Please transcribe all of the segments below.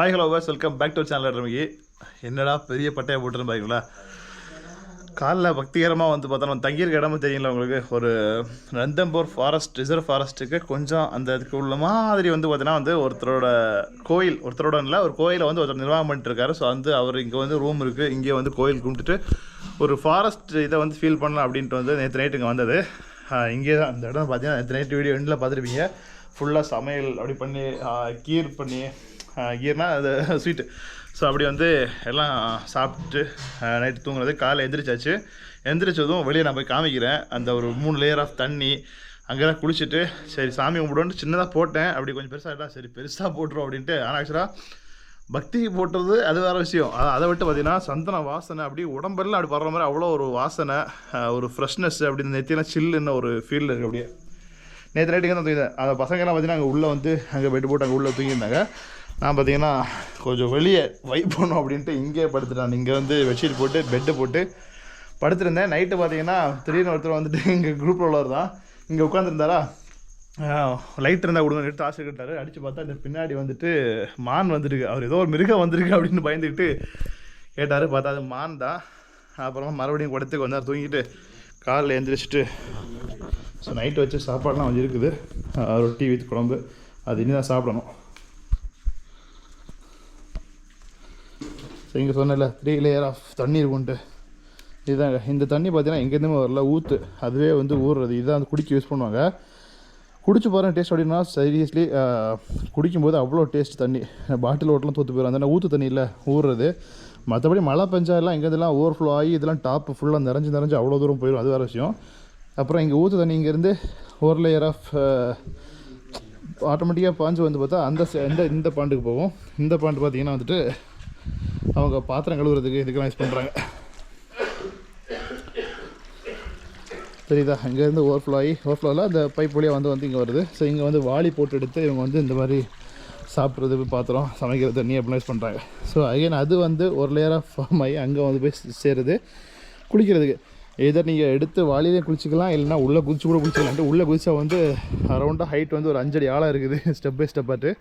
Hi hello was welcome back to channel ரமிக்கு. என்னடா பெரிய பட்டையை போட்டுருன்னு பாருங்களா. காலைல பக்திகரமாக வந்து பார்த்தா நம்ம தங்கியிருக்க இடமும் தெரியல உங்களுக்கு. ஒரு ரந்தம்பூர் ஃபாரஸ்ட் ரிசர்வ் ஃபாரஸ்ட்டுக்கு கொஞ்சம் அந்த இதுக்கு உள்ள மாதிரி வந்து பார்த்தீங்கன்னா வந்து ஒருத்தரோட இல்லை ஒரு கோயிலை வந்து ஒருத்தர் நிர்வாகம் பண்ணிட்டு இருக்காரு. ஸோ வந்து அவர் இங்கே வந்து ரூம் இருக்குது, இங்கே வந்து கோயில் கும்பிட்டுட்டு ஒரு ஃபாரஸ்ட் இதை வந்து ஃபீல் பண்ணலாம் அப்படின்ட்டு வந்து நேற்று நைட்டு இங்கே வந்தது. இங்கே தான் அந்த இடம் பார்த்தீங்கன்னா நேற்று நைட்டு வீடியோ எண்டில் பார்த்துருப்பீங்க. ஃபுல்லாக சமையல் அப்படி பண்ணி கீர் பண்ணி கீர்னா அது ஸ்வீட்டு. ஸோ அப்படி வந்து எல்லாம் சாப்பிட்டு நைட்டு தூங்குறது. காலைல எந்திரிச்சதும் வெளியே நான் போய் காமிக்கிறேன். அந்த ஒரு 3 லேயர் ஆஃப் தண்ணி அங்கே தான் குளிச்சுட்டு சரி சாமி கும்பிடுவோன்ட்டு சின்னதாக போட்டேன். அப்படி கொஞ்சம் பெருசாக இல்லை, சரி பெருசாக போட்டுரும் அப்படின்ட்டு. ஆனால் ஆக்சுவலாக பக்திக்கு போட்டுறது அது வேறு விஷயம். அதை விட்டு பார்த்திங்கன்னா சந்தன வாசனை அப்படி உடம்பெல்லாம் அப்படி படுற மாதிரி அவ்வளோ ஒரு வாசனை, ஒரு ஃப்ரெஷ்னஸ் அப்படி நெத்தியெல்லாம் சில்லுன்னு ஒரு ஃபீல் இருக்குது. அப்படியே நேற்று நைட்டுங்க தான் தூங்கிட்டேன். அந்த பசங்கள்லாம் பார்த்திங்கன்னா அங்கே உள்ளே வந்து அங்கே பெட்டு போட்டு அங்கே உள்ளே தூங்கியிருந்தாங்க. நான் பார்த்திங்கன்னா கொஞ்சம் வெளியே வைப் பண்ணோம் அப்படின்ட்டு இங்கே படுத்துட்டேன். இங்கே வந்து பெட்ஷீட் போட்டு பெட்டு போட்டு படுத்துருந்தேன். நைட்டு பார்த்திங்கன்னா திடீர்னு ஒருத்தர் வந்துட்டு இங்கே குரூப்பில் உள்ளவர் தான் இங்கே உட்காந்துருந்தாரா, லைட் இருந்தால் கொடுங்க டார்ச் கிட்டாரு. அடித்து பார்த்தா இந்த பின்னாடி வந்துட்டு மான் வந்துருக்கு. அவர் ஏதோ ஒரு மிருகம் வந்திருக்கு அப்படின்னு பயந்துக்கிட்டு கேட்டார். பார்த்தா அது மான் தான். அப்புறமா மறுபடியும் படுத்து கொஞ்ச நேரம் தூங்கிட்டு காலையில் எழுந்திரிச்சிட்டு ஸோ நைட்டு வச்சு சாப்பாடெலாம் கொஞ்சம் இருக்குது. ரொட்டி வித் குழம்பு அது இனி தான் சாப்பிடணும். ஸோ இங்கே சொன்னல 3 லேயர் ஆஃப் தண்ணி இருக்குன்ட்டு இதுதாங்க. இந்த தண்ணி பார்த்தீங்கன்னா எங்கேருந்துமே வரல, ஊற்று அதுவே வந்து ஊறுறது. இதுதான் வந்து குடிக்க யூஸ் பண்ணுவாங்க. குடிச்சு பாருங்கள் டேஸ்ட் அப்படின்னா சீரியஸ்லி குடிக்கும்போது அவ்வளோ டேஸ்ட். தண்ணி பாட்டில் ஓட்டலாம் தூத்து போயிடும். அந்த ஊற்று தண்ணி இல்லை ஊறுறது. மற்றபடி மழை பெஞ்சாலாம் எங்கேருந்துலாம் ஓவர்ஃப்ளோ ஆகி இதெல்லாம் டாப்பு ஃபுல்லாக நிறைஞ்சு அவ்வளோ தூரம் போயிடும். அது வேறு விஷயம். அப்புறம் இங்கே ஊற்று தண்ணி இங்கேருந்து 1 லேயர் ஆஃப் ஆட்டோமேட்டிக்காக பாஞ்சு வந்து பார்த்தா இந்த பாண்டுக்கு போகும். இந்த பாண்டு பார்த்திங்கன்னா வந்துட்டு அவங்க பாத்திரம் கழுவுறதுக்கு இதுக்கெல்லாம் யூஸ் பண்ணுறாங்க. சரிதா, இங்கேருந்து ஓவர்ஃப்ளோவில் அந்த பைப் வழியாக வந்து இங்கே வருது. ஸோ இங்கே வந்து வாளி போட்டு எடுத்து இவங்க வந்து இந்த மாதிரி சாப்பிட்றது பாத்திரம் சமைக்கிறது தண்ணி அப்படிலாம் யூஸ் பண்ணுறாங்க. ஸோ அகைன் அது வந்து 1 லேயர் ஆஃப் ஃபார்ம் ஆகி அங்கே வந்து போய் சேருது குளிக்கிறதுக்கு. எதோ நீங்கள் எடுத்து வாளியிலே குளிச்சிக்கலாம், இல்லைனா உள்ளே குளிச்சிக்கலான்ட்டு. உள்ளே குதிச்சா வந்து அரௌண்டாக ஹைட் வந்து ஒரு 5 அடி ஆழம் இருக்குது ஸ்டெப் பை ஸ்டெப்பாட்டு.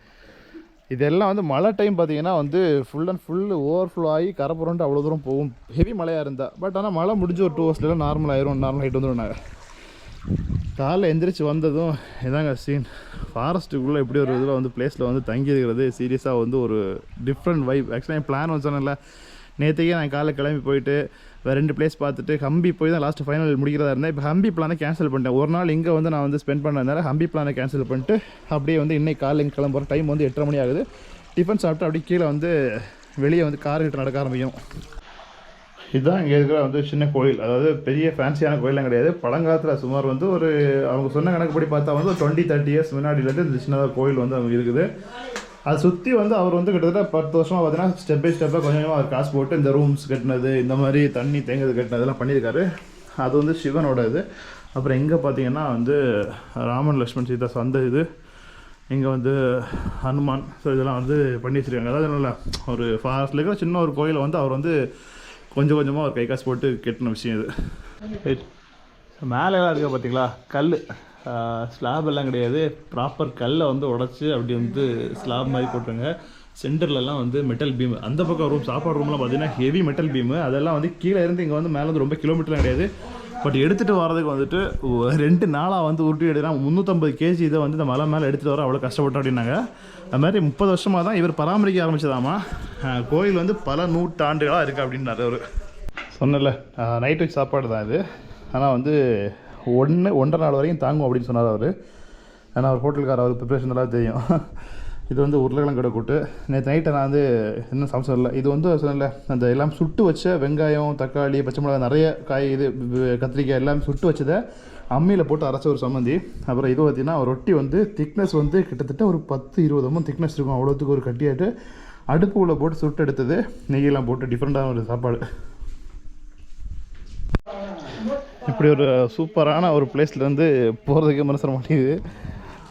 இதெல்லாம் வந்து மழை டைம் பார்த்திங்கன்னா வந்து ஃபுல் அண்ட் ஃபுல் ஓவர்ஃப்ளோ ஆகி கரைப்புரண்டு அவ்வளோ தூரம் போகும் ஹெவி மழையாக இருந்தால். பட் ஆனால் மழை முடிஞ்சு ஒரு 2 ஹவர்ஸ்லாம் நார்மல் ஹைட் வந்துடும். நாங்கள் காலைல எந்திரிச்சு வந்ததும் இதாங்க சீன். ஃபாரஸ்ட்டுக்குள்ளே இப்படி ஒரு இதில் வந்து பிளேஸில் வந்து தங்கியிருக்கிறது சீரியஸாக வந்து ஒரு டிஃப்ரெண்ட் வைப். ஆக்சுவலாக என் பிளான் வந்து சொன்னேன்ல நேற்றுக்கே நான் காலைல கிளம்பி போயிட்டு வேறு 2 பிளேஸ் பார்த்துட்டு ஹம்பி போய் தான் லாஸ்ட்டு ஃபைனல் முடிக்கிறதா இருந்தேன். இப்போ ஹம்பி பிளானை கேன்சல் பண்ணிட்டேன். ஒரு நாள் இங்கே வந்து நான் வந்து ஸ்பெண்ட் பண்ணதுனால ஹம்பி பிளானை கேன்சல் பண்ணிட்டு அப்படியே வந்து இன்னைக்கு காலையில் இங்கே கிளம்புற டைம் வந்து 8:30 மணி ஆகுது. டிஃபன் சாப்பிட்டு அப்படியே கீழே வந்து வெளியே வந்து கார்கிட்ட நடக்க ஆரம்பிக்கும். இதுதான் இங்கே இருக்கிற வந்து சின்ன கோயில். அதாவது பெரிய ஃபேன்சியான கோயிலாம் கிடையாது. பழங்காலத்தில் சுமார் வந்து ஒரு அவங்க சொன்ன கணக்குப்படி பார்த்தா வந்து ஒரு 20-30 இயர்ஸ் முன்னாடியிலேருந்து இந்த சின்னதாக கோயில் வந்து அவங்க இருக்குது. அதை சுற்றி வந்து அவர் வந்து கிட்டத்தட்ட 10 வருஷமாக பார்த்தீங்கன்னா ஸ்டெப் பை ஸ்டெப்பாக கொஞ்சமாக அவர் காசு போட்டு இந்த ரூம்ஸ் கட்டினது, இந்த மாதிரி தண்ணி தேங்கிறது கட்டினதெல்லாம் பண்ணியிருக்காரு. அது வந்து சிவனோட இது. அப்புறம் எங்கே பார்த்தீங்கன்னா வந்து ராமன் லக்ஷ்மண் சீதா அந்த இது இங்கே வந்து ஹனுமான். ஸோ இதெல்லாம் வந்து பண்ணி வச்சுருக்காங்க. அதாவது நல்லா ஒரு ஃபாரஸ்ட்டில் இருக்கிற சின்ன ஒரு கோயிலை வந்து அவர் வந்து கொஞ்சம் கொஞ்சமாக ஒரு கை காசு போட்டு கட்டின விஷயம் இது. ரைட், மேலெல்லாம் இருக்குது பார்த்தீங்களா கல், ஸ்லாப் எல்லாம் கிடையாது. ப்ராப்பர் கல்லை வந்து உடச்சி அப்படி வந்து ஸ்லாப் மாதிரி போட்டுருங்க. சென்டர்லலாம் வந்து மெட்டல் பீம். அந்த பக்கம் ரூம் சாப்பாடு ரூம்லாம் பார்த்தீங்கன்னா ஹெவி மெட்டல் பீமு. அதெல்லாம் வந்து கீழே இருந்து இங்கே வந்து மேலே வந்து ரொம்ப கிலோமீட்டர்லாம் கிடையாது. பட் எடுத்துகிட்டு வரதுக்கு வந்துட்டு 2 நாளாக வந்து உருட்டி எடுத்துனா 350 kg இதை வந்து இந்த மலை மேலே எடுத்துகிட்டு வர அவ்வளோ கஷ்டப்பட்டோம் அப்படின்னாங்க. அது மாதிரி 30 வருஷமாக தான் இவர் பராமரிக்க ஆரம்பிச்சதாமா. கோயில் வந்து பல நூற்றாண்டுகளாக இருக்குது அப்படின்னாரு அவர். சொன்னல நைட் வச்சு சாப்பாடு தான் இது. ஆனால் வந்து 1.5 நாள் வரைக்கும் தாங்கும் அப்படின்னு சொன்னார் அவர். ஏன்னா அவர் ஹோட்டலுக்கார அவர் ப்ரிப்ரேஷன் எல்லாம் தெரியும். இது வந்து உருளைக்கிழங்கு கூட்டு. நேற்று நைட்டை நான் வந்து இன்னும் சமைச்சது இல்லை. இது வந்து சொன்னல அந்த எல்லாம் சுட்டு வச்ச வெங்காயம், தக்காளி, பச்சை மிளகாய், நிறைய காய், இது கத்திரிக்காய் எல்லாம் சுட்டு வச்சதை அம்மியில் போட்டு அரைச்ச ஒரு சம்மந்தி. அப்புறம் இது பார்த்திங்கன்னா ரொட்டி வந்து திக்னஸ் வந்து கிட்டத்தட்ட ஒரு 10-20 mm திக்னஸ் இருக்கும். அவ்வளோத்துக்கு ஒரு கட்டியாட்டு அடுப்புக்குள்ளே போட்டு சுட்டு எடுத்தது, நெய்யெல்லாம் போட்டு டிஃப்ரெண்ட்டான ஒரு சாப்பாடு. இப்படி ஒரு சூப்பரான ஒரு பிளேஸ்லேருந்து போகிறதுக்கு மனசு வர மாட்டேங்குது.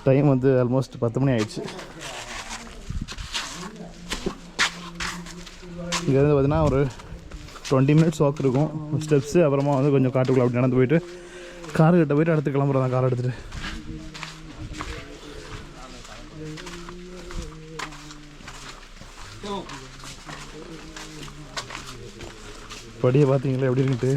டைம் வந்து ஆல்மோஸ்ட் 10 மணி ஆயிடுச்சு. இங்கேருந்து பார்த்தீங்கன்னா ஒரு 20 minutes வாக் இருக்கும் ஸ்டெப்ஸு. அப்புறமா வந்து கொஞ்சம் காட்டுக்குள்ளே அப்படி நடந்து போயிட்டு கார்கிட்ட போயிட்டு அடுத்து கிளம்புறதான் கார் எடுத்துகிட்டு. படியை பார்த்தீங்களா எப்படி இருக்குன்ட்டு.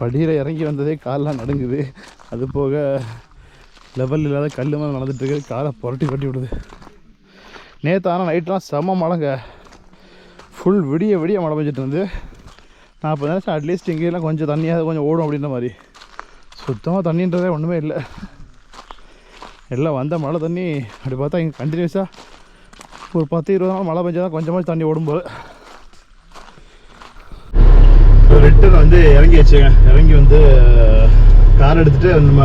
படியில் இறங்கி வந்ததே காலெலாம் நடுங்குது. அது போக லெவல் இல்லாத கல் மேலே நடந்துட்டுருக்கு. காலை புரட்டி விடுது. நேற்று ஆனால் நைட்லாம் செம்ம மழைங்க. ஃபுல் விடிய மழை பெஞ்சிட்டு இருந்து. நான் இப்போ நினச்சேன் அட்லீஸ்ட் இங்கேயெல்லாம் கொஞ்சம் தண்ணியாக கொஞ்சம் ஓடும் அப்படின்ற மாதிரி. சுத்தமாக தண்ணின்றதே ஒன்றுமே இல்லை. எல்லாம் வந்த மழை தண்ணி அப்படி பார்த்தா இங்கே கண்டினியூஸாக ஒரு 10-20 நாள் மழை பெஞ்சால் தான் கொஞ்சமாக தண்ணி ஓடும்போது. ரிட்டன் வந்து இறங்கி வச்சுங்க. இறங்கி வந்து கார் எடுத்துகிட்டு நம்ம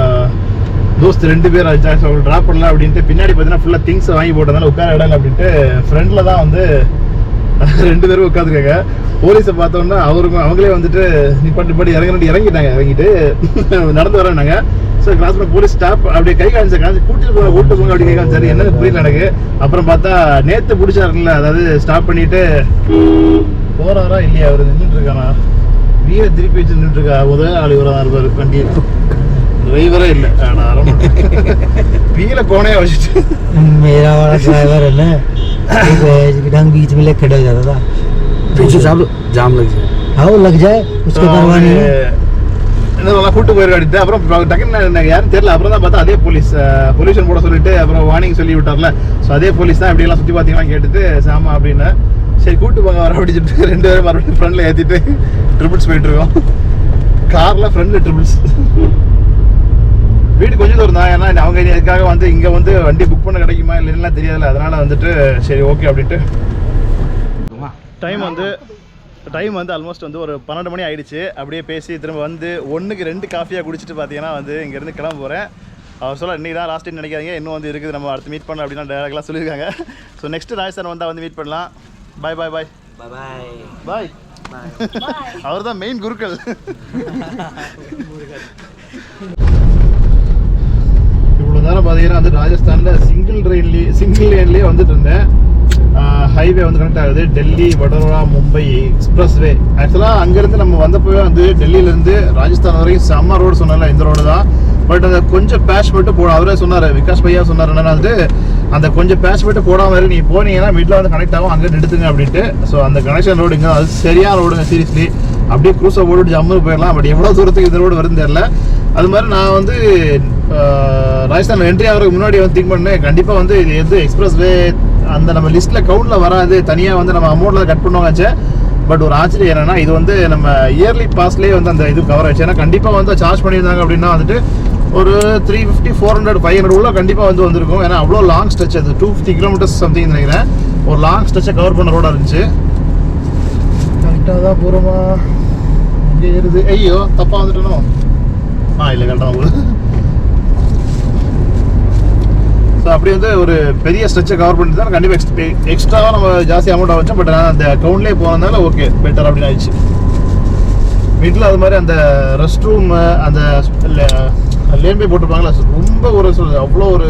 தோஸ்து 2 பேர் ஆச்சு ட்ராப் பண்ணலாம் அப்படின்ட்டு. பின்னாடி பார்த்தீங்கன்னா ஃபுல்லாக திங்ஸ் வாங்கி போட்டதுனால உட்கார இடம் அப்படின்ட்டு ஃப்ரெண்டில் தான் வந்து 2 பேரும் உட்காந்துருக்காங்க. போலீஸை பார்த்தோன்னா அவங்களே வந்துட்டு நிப்பாட்டி இறங்கிட்டாங்க. இறங்கிட்டு நடந்து வராங்க. ஸோ கிளாஸ் பண்ண போலீஸ் ஸ்டாப் அப்படியே கை காமிச்சு கூட்டிட்டு போங்க அப்படி கை காமிச்சாரு. என்னன்னு புரியல எனக்கு. அப்புறம் பார்த்தா நேற்று பிடிச்சாருல, அதாவது ஸ்டாப் பண்ணிட்டு போறாரா இல்லையா அவர் நின்றுட்டு இருக்கானா, வீரை திருப்பி வச்சு நின்றுட்டு இருக்கா. முதல் ஆள் இவராக இருப்பார். வண்டி டிரைவரே இல்லை. ஆனால் வீல கோணையா வச்சுட்டு मेरा वाला ड्राइवर है ना, एकदम बीच में लेके खड़ा हो जाता था. पीछे जाम लग जाए. हाँ वो लग जाए, उसको परवाह नहीं है. நல்லா கூட்டு போயிருக்காடிட்டு. அப்புறம் டக்குன்னு யாரும் தெரியல. அப்புறம் தான் பார்த்தா அதே போலீஸ் பொல்யூஷன் போட சொல்லிட்டு அப்புறம் வார்னிங் சொல்லி விட்டார்ல. ஸோ அதே போலீஸ் தான் இப்படியெல்லாம் சுற்றி பார்த்தீங்கன்னா கேட்டுட்டு சாமா அப்படின்னு சரி கூட்டு போங்க வர அப்படி சொல்லிட்டு 2 பேரும் மறுபடியும் ஃப்ரெண்டில் ஏற்றிட்டு ட்ரிபிள்ஸ் போயிட்டு இருக்கோம். காரில் ஃப்ரெண்டில் ட்ரிபிள்ஸ். வீடு கொஞ்சம் தூரம் தான். ஏன்னா அவங்க இதுக்காக வந்து இங்கே வந்து வண்டி புக் பண்ண கிடைக்குமா இல்லைன்னா தெரியாதுல்ல. அதனால் வந்துட்டு சரி ஓகே அப்படின்ட்டு டைம் வந்து ஆல்மோஸ்ட் வந்து ஒரு 12 மணி ஆகிடுச்சு. அப்படியே பேசி திரும்ப வந்து 1க்கு 2 காஃபியாக குடிச்சிட்டு பார்த்தீங்கன்னா வந்து இங்கேருந்து கிளம்ப போகிறேன். அவர் சொல்ல இன்றைக்கி தான் லாஸ்ட் டைம் நினைக்காதீங்க, இன்னும் வந்து இருக்குது, நம்ம அடுத்து மீட் பண்ணலாம் அப்படின்னா டேரக்டாக சொல்லியிருக்காங்க. ஸோ நெக்ஸ்ட்டு ராஜஸ்தான் வந்தால் வந்து மீட் பண்ணலாம். பாய் பாய் பாய் பாய் பாய். அவர் தான் மெயின் குருக்கள். இவ்வளோ நேரம் பார்த்தீங்கன்னா வந்து ராஜஸ்தானில் சிங்கிள் லேன்லேயே வந்துட்டு இருந்தேன். ஹைவே வந்து கனெக்ட் ஆகுது. டெல்லி, வடோதரா, மும்பை எக்ஸ்பிரஸ் வே. ஆக்சுவலாக அங்கேருந்து நம்ம வந்தப்போவே வந்து டெல்லியிலேருந்து ராஜஸ்தான் வரைக்கும் செம்ம ரோடு சொன்னால இந்த ரோடு தான். பட் அந்த கொஞ்சம் பேட்ச் மட்டும் போடும். அவரே சொன்னார், விகாஸ் பையா சொன்னார் என்னன்னா வந்து அந்த கொஞ்சம் பேட்ச் மட்டும் போடாமல் இருக்கு, நீங்கள் போனீங்கன்னா வீட்டில் வந்து கனெக்ட் ஆகும், அங்கே எடுத்துங்க அப்படின்ட்டு. ஸோ அந்த கனெக்ஷன் ரோடு இங்கே அது சரியான ரோடுங்க. சீரியஸ்லி அப்படியே க்ரூஸை போட்டு ஜம்மு போயிடலாம். பட் எவ்வளோ தூரத்துக்கு இந்த ரோடு வருதுன்னு தெரியல. அது மாதிரி நான் வந்து ராஜஸ்தான் என்ட்ரி ஆகிறதுக்கு முன்னாடி வந்து திங்க் பண்ணேன், கண்டிப்பாக வந்து இது எது எக்ஸ்பிரஸ் வே அந்த நம்ம லிஸ்ட்டில் கவுண்டில் வராது, தனியாக வந்து நம்ம அமௌண்ட்டில் கட் பண்ணுவாங்க. பட் ஒரு ஆச்சரியம் என்னென்னா இது வந்து நம்ம இயர்லி பாஸ்லேயே வந்து அந்த இது கவர் ஆச்சு. ஏன்னா கண்டிப்பாக வந்து சார்ஜ் பண்ணியிருந்தாங்க அப்படின்னா வந்துட்டு ஒரு 350, 400, 500 உள்ள கண்டிப்பாக வந்து வந்திருக்கும். ஏன்னா அவ்வளோ லாங் ஸ்ட்ரெச், அது 250 கிலோமீட்டர்ஸ் சம்திங் நினைக்கிறேன். ஒரு லாங் ஸ்ட்ரெச்சை கவர் பண்ண ரோடாக இருந்துச்சு. கரெக்டாக தான் போகிறோமா? இங்கே ஏறுது. ஐயோ தப்பாக வந்துட்டணும். இல்லை கரெக்டாக தான் போகுது. ஸோ அப்படி வந்து ஒரு பெரிய ஸ்ட்ரெச்சை கவர் பண்ணிட்டு தான் கண்டிப்பாக எக்ஸ்ட்ராவாக நம்ம ஜாஸ்தி அமௌண்ட்டாக வச்சோம். பட் நான் அந்த அக்கௌண்ட்லேயே போனதுனால ஓகே பெட்டர் அப்படின்னு ஆயிடுச்சு. வீட்டில் அது மாதிரி அந்த ரெஸ்ட் ரூம் அந்த லேன்பே போட்டிருப்பாங்களா, ரொம்ப ஒரு அவ்வளோ ஒரு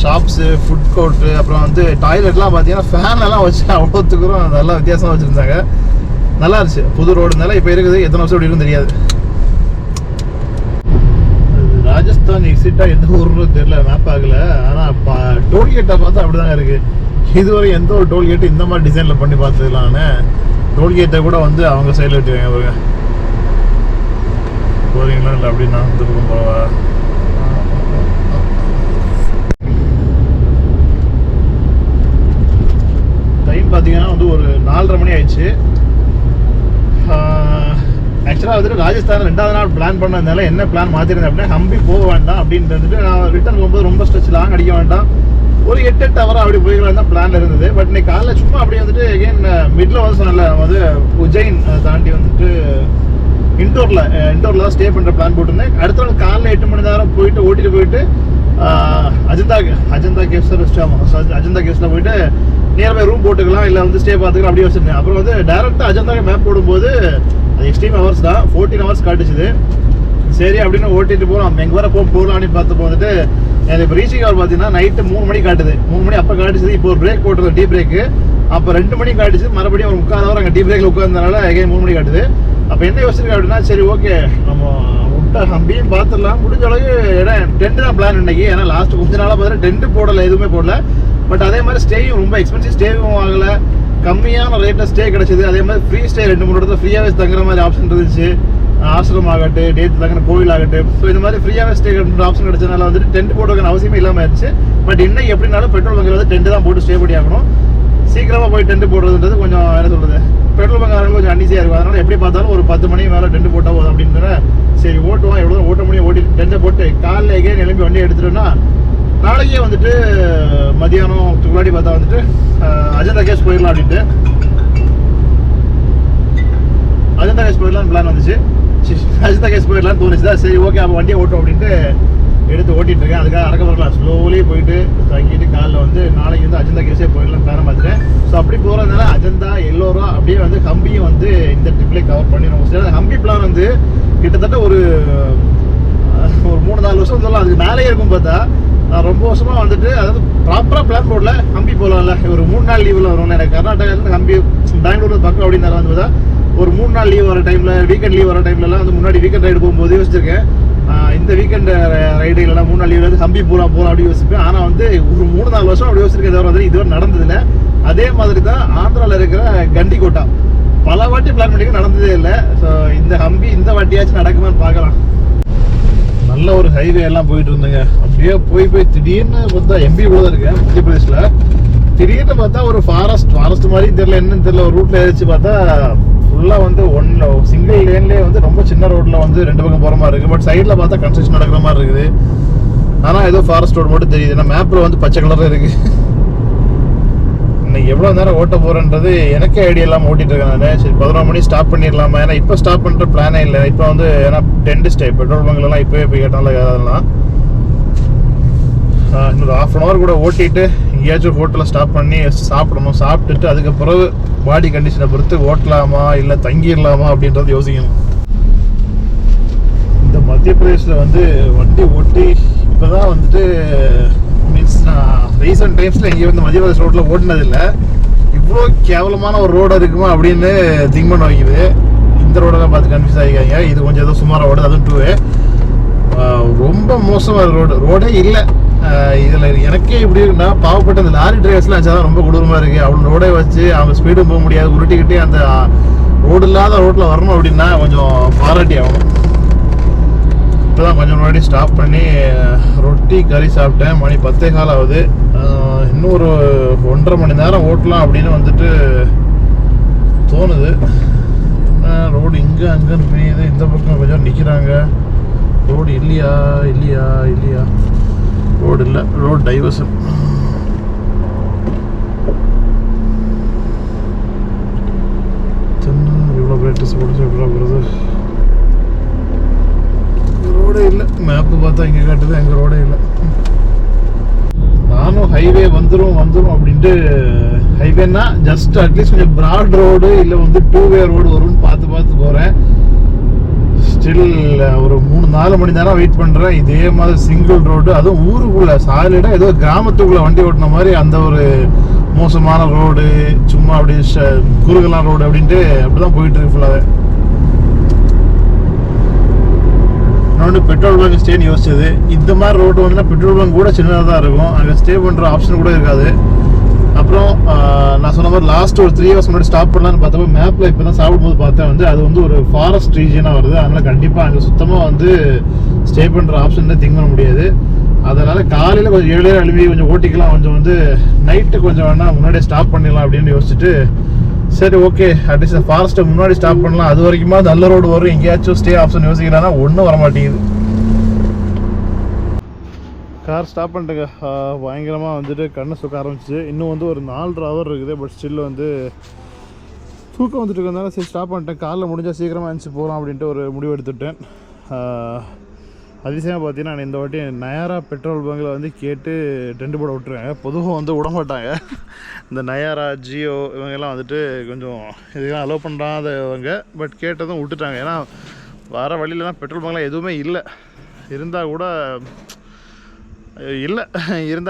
ஷாப்ஸு, ஃபுட் கோர்ட்டு, அப்புறம் வந்து டாய்லெட்லாம் பார்த்தீங்கன்னா ஃபேனெல்லாம் வச்சு அவ்வளோத்துக்குறோம் நல்லா வித்தியாசமாக வச்சுருந்தாங்க. நல்லா இருந்துச்சு. புது ரோடுனால இப்போ இருக்குது, எத்தனை வருஷம் எப்படி இருக்குன்னு தெரியாது. ராஜஸ்தான் எக்ஸிட்டாக எந்த ஊர்னு தெரியல, மேப் ஆகல. ஆனால் டோல்கேட்டை பார்த்தா அப்படி தாங்க இருக்குது. இதுவரை எந்த ஒரு டோல்கேட்டு இந்த மாதிரி டிசைனில் பண்ணி பார்த்துக்கலான்னு டோல்கேட்டை கூட வந்து அவங்க சைடில் வச்சுருக்காங்க பாருங்க. போகிறீங்களா இல்லை அப்படின்னா இந்த பக்கம் போவா. டைம் பார்த்தீங்கன்னா வந்து ஒரு 4:30 மணி ஆயிடுச்சு. ஆக்சுவலாக வந்துட்டு ராஜஸ்தான் 2வது நாள் பிளான் பண்ணதுனால என்ன பிளான் மாற்றிருந்தேன் அப்படின்னா ஹம்பி போக வேண்டாம் அப்படின்னு வந்துட்டு நான் ரிட்டர்ன் போகும்போது ரொம்ப ஸ்ட்ரெச் லாங் அடிக்க வேண்டாம், ஒரு 8 ஹவர் அப்படி போய்க்கலாம் தான் பிளான் இருந்தது. பட் இன்னைக்கு காலைல சும்மா அப்படியே வந்துட்டு எகெயின் மிடில் வந்து சொன்னல வந்து உஜ்ஜைன் தாண்டி வந்துட்டு இண்டோரில் தான் ஸ்டே பண்ணுற பிளான் போட்டிருந்தேன். அடுத்த நாள் காலைல 8 மணி நேரம் போயிட்டு ஓட்டிட்டு போயிட்டு அஜந்தா கேவ்ஸ் ரெஸ்ட் ஆகும். அஜந்தா கேவ்ஸில் போயிட்டு நியர்பை ரூம் போட்டுக்கலாம், இல்லை வந்து ஸ்டே பார்த்துக்கலாம் அப்படியே வச்சுருந்தேன். அப்புறம் வந்து டேரெக்டாக அஜந்தாக்கு மேப் போடும்போது அது எக்ஸ்ட்ரீம் ஹவர்ஸ் தான், 14 ஹவர்ஸ் காட்டுச்சுது. சரி அப்படின்னு ஓட்டிட்டு போகிறோம். எங்கே வர போகலான்னு பார்த்து வந்துட்டு எனக்கு இப்போ ரீச்சிங் அவர் பார்த்தீங்கன்னா நைட்டு 3 மணி காட்டுது. 3 மணி அப்போ காட்டுச்சு. இப்போ ஒரு பிரேக் போட்டுருந்தோம், டீ பிரேக்கு. அப்போ 2 மணி காட்டுச்சு. மறுபடியும் ஒரு 3/4 hour அங்கே டீ பிரேக்கில் உட்கார்ந்தனால எகைன் 3 மணி காட்டுது. அப்போ என்ன யோசிச்சிருக்கேன் அப்படின்னா, சரி ஓகே நம்ம விட்ட ஹம்பியும் பார்த்துடலாம். முடிஞ்ச அளவுக்கு இடம் டென்ட் தான் பிளான் இன்னைக்கு. ஏன்னா லாஸ்ட் கொஞ்ச நாளாக பார்த்தீங்கன்னா டென்ட் போடலை, எதுவுமே போடல. பட் அதே மாதிரி ஸ்டேயும் ரொம்ப எக்ஸ்பென்சிவ், ஸ்டேவும் ஆகலை, கம்மியான ரேட்டில் ஸ்டே கிடச்சிது. அதே மாதிரி ஃப்ரீ ஸ்டே 2-3 இடத்துல ஃப்ரீயாகவே தங்குற மாதிரி ஆப்ஷன் இருந்துச்சு. ஆசிரம் ஆகட்டும், டேட் தங்கின கோவில் ஆகட்டும். ஸோ இந்த மாதிரி ஃப்ரீயாகவே ஸ்டே ஆப்ஷன் கிடச்சதுனால வந்துட்டு டென்ட் போடுறதுக்கு அவசியமே இல்லாமல் இருந்துச்சு. பட் இன்னைக்கு எப்படினாலும் பெட்ரோல் பங்கில் வந்து டென்ட் தான் போட்டு ஸ்டே பண்ணி ஆகணும். சீக்கிரமாக போய் டென்ட் போடுறதுன்றது கொஞ்சம் என்ன சொல்கிறது, பெட்ரோல் பங்க் கொஞ்சம் அன்னிசியாக இருக்கும். அதனால் எப்படி பார்த்தாலும் ஒரு 10 மணி மேலே டென்ட் போட்டால் போதும் அப்படின்ற சரி ஓட்டுவோம். எவ்வளோ ஓட்ட முடியும் ஓட்டி டென்ட்டை போட்டு காலைல எங்கேயும் கிளம்பி வண்டி எடுத்துட்டோம்னா நாளைக்கே வந்துட்டு மதியானம் முன்னாடி பார்த்தா வந்துட்டு அஜந்தா கேஸ் போயிடலாம் அப்படின்ட்டு அஜந்தா கேஸ் போயிடலான்னு பிளான் வந்துச்சு. அஜந்தா கேஸ் போயிடலான்னு தோணுச்சுதான். சரி ஓகே அப்போ வண்டியை ஓட்டும் அப்படின்ட்டு எடுத்து ஓட்டிகிட்டு இருக்கேன். அதுக்காக அறக்க வரலாம் ஸ்லோலி போயிட்டு தங்கிட்டு காலைல வந்து நாளைக்கு வந்து அஜந்தா கேஸே போயிடலாம் பிளான் பார்த்துட்டேன். ஸோ அப்படி போகிறதுனால அஜந்தா எல்லோரும் அப்படியே வந்து ஹம்பியும் வந்து இந்த ட்ரிப்லேயே கவர் பண்ணிடுவோம். சரி ஹம்பி பிளான் வந்து கிட்டத்தட்ட ஒரு 3-4 வருஷம் சொல்லலாம், அதுக்கு மேலேயே இருக்கும். பார்த்தா நான் ரொம்ப வருஷமாக வந்துட்டு அதாவது ப்ராப்பராக பிளான் போடல. ஹம்பி போகலாம்ல, ஒரு 3 நாள் லீவில் வரும். எனக்கு கர்நாடகாலேருந்து ஹம்பி பெங்களூர் பக்கம் அப்படின்னு வந்து பார்த்தா ஒரு 3 நாள் லீவ் வர டைமில், வீக்கெண்ட் லீவ் வர டைம்லலாம் வந்து முன்னாடி வீக்கெண்ட் ரைடு போகும்போது யோசிச்சிருக்கேன். இந்த வீக்கெண்ட் ரைடு இல்லைனா 3 நாள் லீவ் வந்து ஹம்பி போகலாம் அப்படி யோசிப்பேன். ஆனால் வந்து ஒரு 3-4 வருஷம் அப்படி யோசிச்சிருக்கேன். தவிர வந்து இதுவரை நடந்ததில்லை. அதே மாதிரி தான் ஆந்திராவில் இருக்கிற கண்டிகோட்டா பல வாட்டி பிளான் பண்ணிக்க நடந்ததே இல்லை. ஸோ இந்த ஹம்பி இந்த வாட்டியாச்சும் நடக்குமான்னு பார்க்கலாம். நல்ல ஒரு ஹைவே எல்லாம் போயிட்டு இருந்தேங்க. அப்படியே போய் திடீர்னு பார்த்தா எம்பி கூட தான் இருக்கேன் மத்திய பிரதேசில். திடீர்னு பார்த்தா ஒரு ஃபாரஸ்ட் மாதிரி தெரியல, என்னன்னு தெரியல, ஒரு ரூட்ல ஏறிச்சு பார்த்தா ஃபுல்லாக வந்து சிங்கிள் லேன்லேயே வந்து ரொம்ப சின்ன ரோட்டில் வந்து 2 பக்கம் போகிற மாதிரி இருக்குது. பட் சைடில் பார்த்தா கன்ஸ்ட்ரக்ஷன் நடக்கிற மாதிரி இருக்குது. ஆனால் ஏதோ ஃபாரஸ்ட் ரோடு மட்டும் தெரியுது. ஏன்னா மேப்பில் வந்து பச்சை கலரில் இருக்குது. இன்னைக்கு எவ்வளோ நேரம் ஓட்ட போகிறேன்றது எனக்கே ஐடியா இல்லாமல் ஓட்டிகிட்டு இருக்கேன் நான். சரி 11 மணி ஸ்டாப் பண்ணிடலாமா, ஏன்னா இப்போ ஸ்டாப் பண்ணுற பிளானே இல்லை. இப்போ வந்து ஏன்னா டென்ட் ஸ்டே பெட்ரோல் பங்க்லாம் இப்போவே போய் கேட்டாலும் அதெல்லாம் இன்னொரு 1/2 hour கூட ஓட்டிட்டு எங்கேயாச்சும் ஹோட்டலில் ஸ்டாப் பண்ணி சாப்பிடணும். சாப்பிட்டுட்டு அதுக்கு பிறகு பாடி கண்டிஷனை பொறுத்து ஓட்டலாமா இல்லை தங்கிடலாமா அப்படின்றது யோசிக்கணும். இந்த மத்திய பிரதேசில் வந்து வண்டி ஓட்டி இப்போ தான் வந்துட்டு மீன்ஸ் நான் ரீசெண்ட் டைம்ஸில் எங்கேயும் வந்து மத்திய பிரதேஷ் ரோட்டில் ஓட்டினதில்லை. இவ்வளோ கேவலமான ஒரு ரோடு இருக்குமா அப்படின்னு திங்க் பண்ண வைக்குது. இந்த ரோடெல்லாம் பார்த்து கன்ஃபியூஸ் ஆகிக்காங்க. இது கொஞ்சம் ஏதோ சுமாராக ஓடுது, அதுவும் 2வே. ரொம்ப மோசமாக ரோடே இல்லை இதில். எனக்கே இப்படி இருக்குன்னா பாவப்பட்ட அந்த லாரி டிரைவர்ஸ்லாம் வச்சாதான் ரொம்ப கொடூரமாக இருக்குது. அவ்வளோ ரோடே வச்சு அவங்க ஸ்பீடும் போக முடியாது, உருட்டிக்கிட்டே அந்த ரோடு இல்லாத ரோட்டில் வரணும் அப்படின்னா கொஞ்சம் பாராட்டி ஆகணும். இப்போ தான் கொஞ்சம் முன்னாடி ஸ்டாப் பண்ணி ரொட்டி கறி சாப்பிட்டேன். மணி 10:15 ஆகுது. இன்னும் ஒரு 1.5 மணி நேரம் ஓட்டலாம் அப்படின்னு வந்துட்டு தோணுது. ரோடு இங்கே அங்கேன்னு பெய்யுது. இந்த பக்கம் கொஞ்சம் நிற்கிறாங்க. ரோடு இல்லையா ரோடு இல்லை, ரோடு டைவர்ஷன். இவ்வளோ பிரைட்னஸ் போட்டு போகிறது. ரோடே இல்லை. மேப்பு பார்த்தா இங்கே காட்டுது, எங்கள் ரோடே இல்லை. நானும் ஹைவே வந்துடும் அப்படின்ட்டு, ஹைவேன்னா ஜஸ்ட் அட்லீஸ்ட் கொஞ்சம் ப்ராட் ரோடு இல்லை வந்து 2-வே ரோடு வரும்னு பார்த்து போகிறேன். ஸ்டில் ஒரு 3-4 மணி நேரம் வெயிட் பண்ணுறேன். இதே மாதிரி சிங்கிள் ரோடு, அதுவும் ஊருக்குள்ளே சாலிடாக ஏதோ கிராமத்துக்குள்ளே வண்டி ஓட்டின மாதிரி அந்த ஒரு மோசமான ரோடு, சும்மா அப்படி குறுகலாம் ரோடு அப்படின்ட்டு அப்படி தான் போயிட்டுருக்கு ஃபுல்லாகவே. இன்னொன்று பெட்ரோல் பங்க் ஸ்டேன்னு யோசிச்சது. இந்த மாதிரி ரோடு வந்துன்னா பெட்ரோல் பங்க் கூட சின்னதாக தான் இருக்கும், அங்கே ஸ்டே பண்ணுற ஆப்ஷன் கூட இருக்காது. அப்புறம் நான் சொன்ன மாதிரி லாஸ்ட் ஒரு 3 hours முன்னாடி ஸ்டாப் பண்ணலான்னு பார்த்தப்போ மேப்பில் இப்போ தான் சாப்பிடும்போது பார்த்தேன் வந்து அது வந்து ஒரு ஃபாரஸ்ட் ரீஜனாக வருது. அதனால் கண்டிப்பாக அங்கே சுத்தமாக வந்து ஸ்டே பண்ணுற ஆப்ஷன் திங்க் பண்ண முடியாது. அதனால் காலையில் கொஞ்சம் 7 எழுப்பி கொஞ்சம் ஓட்டிக்கலாம், கொஞ்சம் வந்து நைட்டு கொஞ்சம் வேணால் முன்னாடியே ஸ்டாப் பண்ணிடலாம் அப்படின்னு யோசிச்சுட்டு சரி ஓகே அட்லீஸ்ட் ஃபாரஸ்ட்டை முன்னாடி ஸ்டாப் பண்ணலாம். அது வரைக்குமா நல்ல ரோடு வரும், எங்கேயாச்சும் ஸ்டே ஆப்ஷன் யோசிக்கிறான்னா ஒன்றும் வர மாட்டேங்குது. கார் ஸ்டாப் பண்ணிட்டுங்க. பயங்கரமாக வந்துட்டு கண்ணை சுக்க ஆரம்பிச்சிச்சு. இன்னும் வந்து ஒரு 4.5 hour இருக்குது. பட் ஸ்டில் வந்து தூக்கம் வந்துட்டு இருக்கிறதுனால சரி ஸ்டாப் பண்ணிட்டேன். காலைல முடிஞ்சால் சீக்கிரமாக எழுந்துச்சி போகலாம் அப்படின்ட்டு ஒரு முடிவு எடுத்துட்டேன். அதிசயமாக பார்த்தீங்கன்னா நான் இந்த வாட்டி நயாரா பெட்ரோல் பங்கில் வந்து கேட்டு டென்ட் போட விட்டுருவேன். பொதுவாக வந்து விட மாட்டாங்க. இந்த நயாரா ஜியோ இவங்கெல்லாம் வந்துட்டு கொஞ்சம் இதெல்லாம் அலோவ் பண்ணுறாதவங்க. பட் கேட்டதும் விட்டுட்டாங்க. ஏன்னா வர வழியிலலாம் பெட்ரோல் பங்க்லாம் எதுவுமே இல்லை. இருந்தால்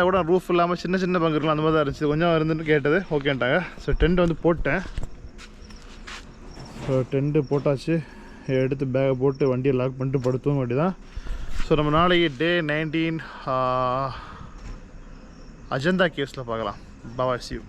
கூட ரூஃப் இல்லாமல் சின்ன சின்ன பங்கு இருக்கலாம், அந்த மாதிரி தான் இருந்துச்சு. கொஞ்சம் இருந்துன்னு கேட்டது ஓகேன்ட்டாங்க. ஸோ டென்ட் வந்து போட்டேன். ஸோ டென்ட்டு போட்டாச்சு. எடுத்து பேக்கை போட்டு வண்டியை லாக் பண்ணிட்டு படுத்துவோம் அப்படி தான். ஸோ நம்ம நாளைக்கு டே 19 அஜந்தா கேவ்ஸில் பார்க்கலாம். பாய், see you.